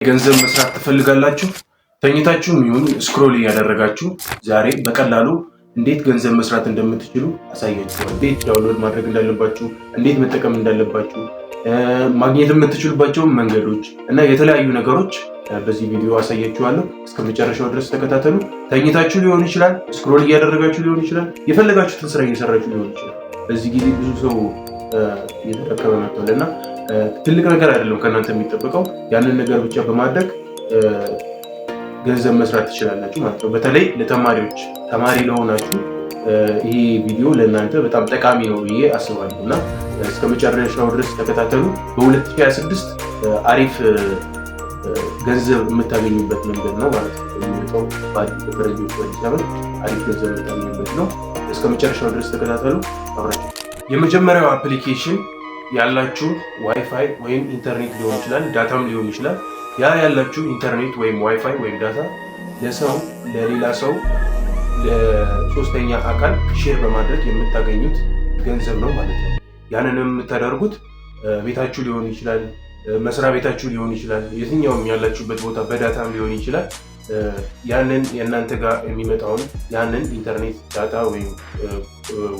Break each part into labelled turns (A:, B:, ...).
A: ገንዘብ መስራት ትፈልጋላችሁ? ተኝታችሁ ይሁን ስክሮል እያደረጋችሁ ዛሬ በቀላሉ እንዴት ገንዘብ መስራት እንደምትችሉ አሳያችኋለሁ። እንዴት ዳውንሎድ ማድረግ እንዳለባችሁ፣ እንዴት መጠቀም እንዳለባችሁ፣ ማግኘት የምትችሉባቸው መንገዶች እና የተለያዩ ነገሮች በዚህ ቪዲዮ አሳያችኋለሁ። እስከ መጨረሻው ድረስ ተከታተሉ። ተኝታችሁ ሊሆን ይችላል፣ ስክሮል እያደረጋችሁ ሊሆን ይችላል፣ የፈለጋችሁትን ስራ እየሰራችሁ ሊሆን ይችላል። በዚህ ጊዜ ብዙ ሰው እየተረከበ መጥቷል እና ትልቅ ነገር አይደለም ከእናንተ የሚጠበቀው ያንን ነገር ብቻ በማድረግ ገንዘብ መስራት ትችላላችሁ ማለት ነው። በተለይ ለተማሪዎች ተማሪ ለሆናችሁ ይሄ ቪዲዮ ለእናንተ በጣም ጠቃሚ ነው ብዬ አስባለሁ እና እስከ መጨረሻው ድረስ ተከታተሉ። በ2026 አሪፍ ገንዘብ የምታገኙበት መንገድ ነው ማለት ነው። የሚመጣው በፈረንጆች ወዲህ አሪፍ ገንዘብ የምታገኙበት ነው። እስከ መጨረሻው ድረስ ተከታተሉ አብራችሁ። የመጀመሪያው አፕሊኬሽን ያላችሁ ዋይፋይ ወይም ኢንተርኔት ሊሆን ይችላል፣ ዳታም ሊሆን ይችላል። ያ ያላችሁ ኢንተርኔት ወይም ዋይፋይ ወይም ዳታ ለሌላ ሰው ለሶስተኛ አካል ሼር በማድረግ የምታገኙት ገንዘብ ነው ማለት ነው። ያንንም የምታደርጉት ቤታችሁ ሊሆን ይችላል፣ መስሪያ ቤታችሁ ሊሆን ይችላል፣ የትኛውም ያላችሁበት ቦታ በዳታም ሊሆን ይችላል። ያንን የእናንተ ጋር የሚመጣውን ያንን ኢንተርኔት ዳታ ወይም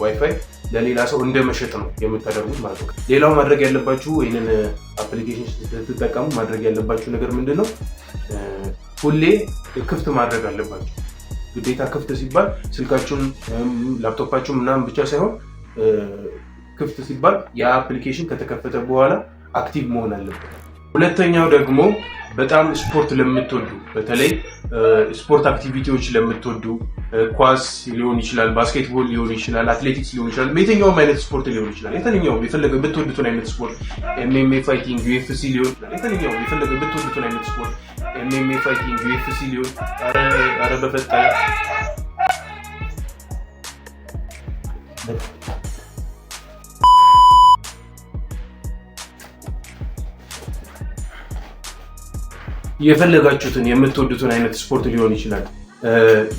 A: ዋይፋይ ለሌላ ሰው እንደ መሸጥ ነው የምታደርጉት ማለት ነው። ሌላው ማድረግ ያለባችሁ ይህንን አፕሊኬሽን ስትጠቀሙ ማድረግ ያለባችሁ ነገር ምንድን ነው? ሁሌ ክፍት ማድረግ አለባችሁ። ግዴታ ክፍት ሲባል ስልካችሁን ላፕቶፓችሁን ምናምን ብቻ ሳይሆን ክፍት ሲባል የአፕሊኬሽን ከተከፈተ በኋላ አክቲቭ መሆን አለበት። ሁለተኛው ደግሞ በጣም ስፖርት ለምትወዱ በተለይ ስፖርት አክቲቪቲዎች ለምትወዱ ኳስ ሊሆን ይችላል፣ ባስኬትቦል ሊሆን ይችላል፣ አትሌቲክስ ሊሆን ይችላል፣ የትኛውም አይነት ስፖርት ሊሆን ይችላል። የትኛውም የፈለገ የምትወዱትን አይነት ስፖርት ኤምኤምኤ ፋይቲንግ፣ ዩኤፍሲ ሊሆን ይችላል። የትኛውም የፈለገ የምትወዱትን አይነት ስፖርት ኤምኤምኤ ፋይቲንግ፣ ዩኤፍሲ ሊሆን ኧረ በፈጠረ የፈለጋችሁትን የምትወዱትን አይነት ስፖርት ሊሆን ይችላል።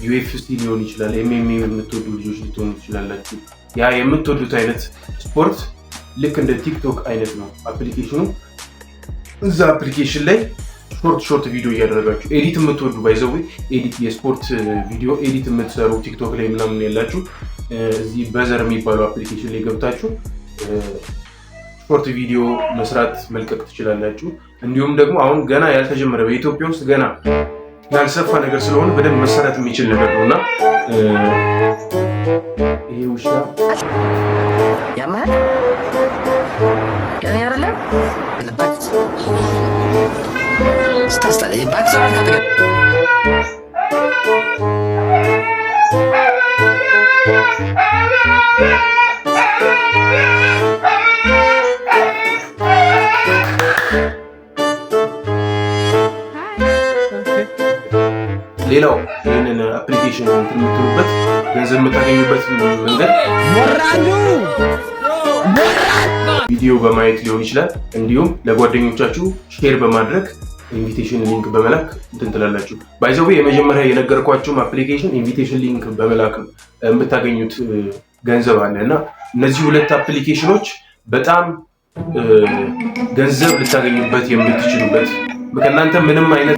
A: ዩኤፍሲ ሊሆን ይችላል። ኤምኤምኤ የምትወዱ ልጆች ልትሆኑ ትችላላችሁ። ያ የምትወዱት አይነት ስፖርት ልክ እንደ ቲክቶክ አይነት ነው አፕሊኬሽኑ። እዛ አፕሊኬሽን ላይ ሾርት ቪዲዮ እያደረጋችሁ ኤዲት የምትወዱ ባይዘው ኤዲት የስፖርት ቪዲዮ ኤዲት የምትሰሩ ቲክቶክ ላይ ምናምን ያላችሁ እዚህ በዘር የሚባለው አፕሊኬሽን ላይ ገብታችሁ ስፖርት ቪዲዮ መስራት መልቀቅ ትችላላችሁ። እንዲሁም ደግሞ አሁን ገና ያልተጀመረ በኢትዮጵያ ውስጥ ገና ያልሰፋ ነገር ስለሆነ በደንብ መሰራት የሚችል ነገር ነውና ይሄ ውሻ ያማል ያኔ ሌላው ይህንን አፕሊኬሽን የምትሉበት ገንዘብ የምታገኙበት መንገድ ቪዲዮ በማየት ሊሆን ይችላል። እንዲሁም ለጓደኞቻችሁ ሼር በማድረግ ኢንቪቴሽን ሊንክ በመላክ እንትን ትላላችሁ። ባይዘዌ የመጀመሪያ የነገርኳችሁም አፕሊኬሽን ኢንቪቴሽን ሊንክ በመላክ የምታገኙት ገንዘብ አለ እና እነዚህ ሁለት አፕሊኬሽኖች በጣም ገንዘብ ልታገኙበት የምትችሉበት ከእናንተ ምንም አይነት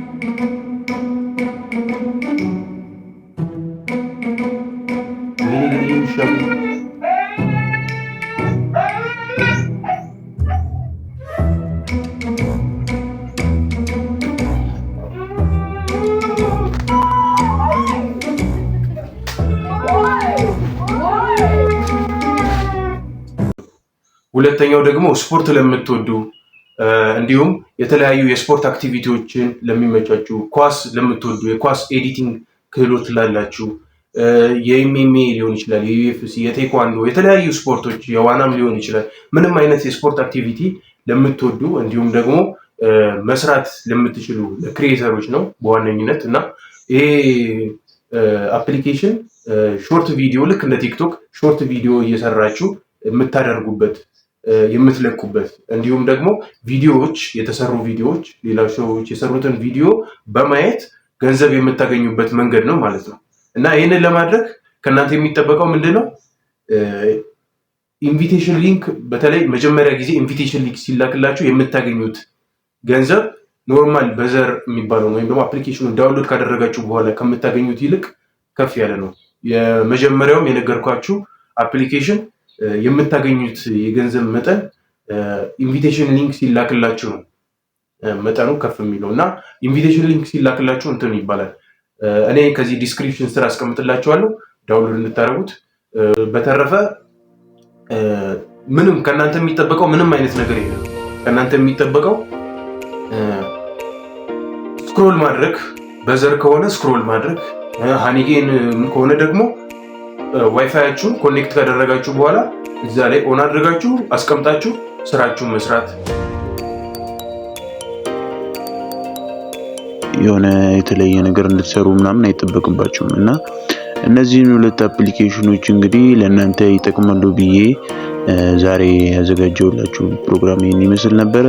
A: ሁለተኛው ደግሞ ስፖርት ለምትወዱ እንዲሁም የተለያዩ የስፖርት አክቲቪቲዎችን ለሚመቻችሁ፣ ኳስ ለምትወዱ፣ የኳስ ኤዲቲንግ ክህሎት ላላችሁ፣ የኤምኤምኤ ሊሆን ይችላል፣ የዩኤፍሲ፣ የቴኳንዶ፣ የተለያዩ ስፖርቶች የዋናም ሊሆን ይችላል። ምንም አይነት የስፖርት አክቲቪቲ ለምትወዱ እንዲሁም ደግሞ መስራት ለምትችሉ ለክሪኤተሮች ነው በዋነኝነት እና ይሄ አፕሊኬሽን ሾርት ቪዲዮ ልክ እንደ ቲክቶክ ሾርት ቪዲዮ እየሰራችሁ የምታደርጉበት የምትለቁበት እንዲሁም ደግሞ ቪዲዮዎች የተሰሩ ቪዲዮዎች ሌላ ሰዎች የሰሩትን ቪዲዮ በማየት ገንዘብ የምታገኙበት መንገድ ነው ማለት ነው እና ይህንን ለማድረግ ከእናንተ የሚጠበቀው ምንድነው? ኢንቪቴሽን ሊንክ በተለይ መጀመሪያ ጊዜ ኢንቪቴሽን ሊንክ ሲላክላችሁ የምታገኙት ገንዘብ ኖርማል በዘር የሚባለው ወይም ደግሞ አፕሊኬሽኑን ዳውንሎድ ካደረጋችሁ በኋላ ከምታገኙት ይልቅ ከፍ ያለ ነው። የመጀመሪያውም የነገርኳችሁ አፕሊኬሽን የምታገኙት የገንዘብ መጠን ኢንቪቴሽን ሊንክ ሲላክላችሁ ነው መጠኑ ከፍ የሚለው እና ኢንቪቴሽን ሊንክ ሲላክላችሁ እንትን ይባላል። እኔ ከዚህ ዲስክሪፕሽን ስር አስቀምጥላችኋለሁ ዳውንሎድ እንድታደርጉት። በተረፈ ምንም ከእናንተ የሚጠበቀው ምንም አይነት ነገር የለም። ከእናንተ የሚጠበቀው ስክሮል ማድረግ፣ በዘር ከሆነ ስክሮል ማድረግ፣ ሃኒጌን ከሆነ ደግሞ ዋይፋያችሁን ኮኔክት ካደረጋችሁ በኋላ እዛ ላይ ኦን አድርጋችሁ አስቀምጣችሁ ስራችሁን መስራት።
B: የሆነ የተለየ ነገር እንድትሰሩ ምናምን አይጠበቅባችሁም እና እነዚህን ሁለት አፕሊኬሽኖች እንግዲህ ለእናንተ ይጠቅማሉ ብዬ ዛሬ ያዘጋጀሁላችሁ ፕሮግራም ይህን ይመስል ነበረ።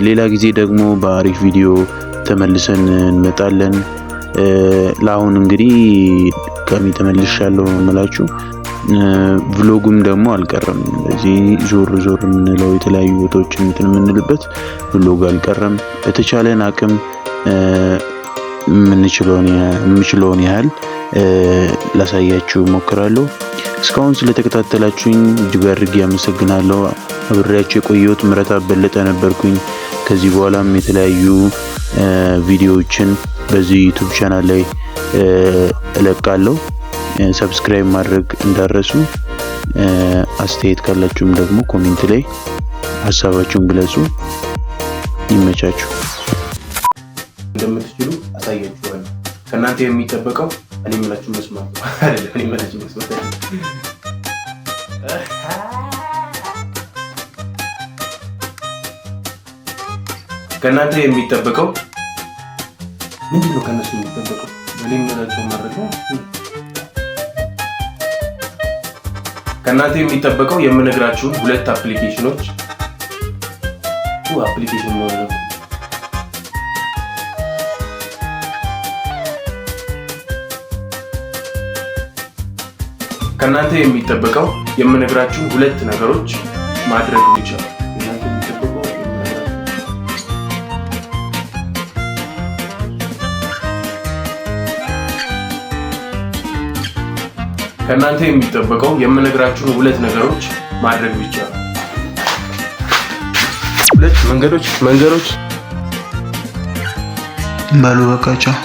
B: ሌላ ጊዜ ደግሞ በአሪፍ ቪዲዮ ተመልሰን እንመጣለን። ለአሁን እንግዲህ ድጋሚ ተመልሻለሁ እምላችሁ። ቭሎጉም ደግሞ አልቀረም። ስለዚህ ዞር ዞር የምንለው የተለያዩ ቦታዎችን እንትን የምንልበት ቭሎግ አልቀረም። በተቻለን አቅም የምችለውን ያህል ላሳያችሁ ሞክራለሁ። እስካሁን ስለተከታተላችሁኝ እጅግ አድርጌ አመሰግናለሁ። አብሬያችሁ የቆየሁት ምህረት በለጠ ነበርኩኝ። ከዚህ በኋላም የተለያዩ ቪዲዮዎችን በዚህ ዩቲዩብ ቻናል ላይ እለቃለሁ። ሰብስክራይብ ማድረግ እንዳረሱ። አስተያየት ካላችሁም ደግሞ ኮሜንት ላይ ሀሳባችሁን ግለጹ። ይመቻችሁ።
A: እንደምትችሉ አሳያችኋለሁ። ከእናንተ የሚጠበቀው እኔ የምላችሁ መስማት አይደለም። እኔ የምላችሁ መስማት ከእናንተ የሚጠበቀው ምንድን ነው? ከእነሱ የሚጠበቀው እኔ የምላችሁ ማድረግ ነው። ከእናንተ የሚጠበቀው የምነግራችሁን ሁለት አፕሊኬሽኖች ከእናንተ የሚጠበቀው የምነግራችሁን ሁለት ነገሮች ማድረግ ብቻ። ከእናንተ የሚጠበቀው የምነግራችሁን ሁለት ነገሮች ማድረግ ብቻ። ሁለት መንገዶች በሉ በቃ ቻው።